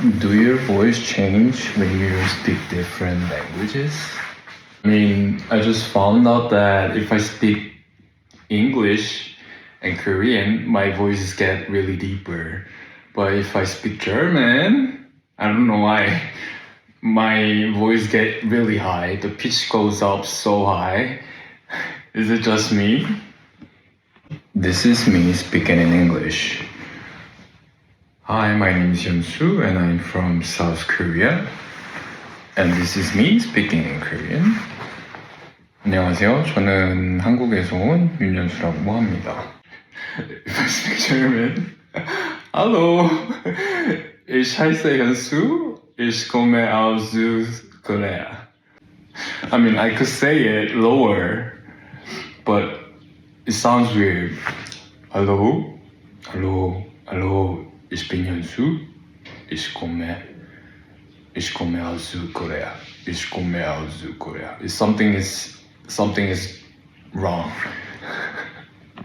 Do your voice change when you speak different languages? I mean, I just found out that if I speak English and Korean, my voices get really deeper. But if I speak German, I don't know why, my voice get really high. The pitch goes up so high. Is it just me? This is me speaking in English. Hi, my name is Yeonsu and I'm from South Korea. And this is me speaking in Korean. 안녕하세요. 저는 한국에서 온 윤현수라고 합니다. If I speak German, hallo, ich heiße Yeonsu. Ich komme aus Korea. I mean, I could say it lower, but it sounds weird. Hallo, hallo, hallo. Ich bin Yeonsu. Ich komme aus Korea. Ich komme aus Korea. Something is wrong.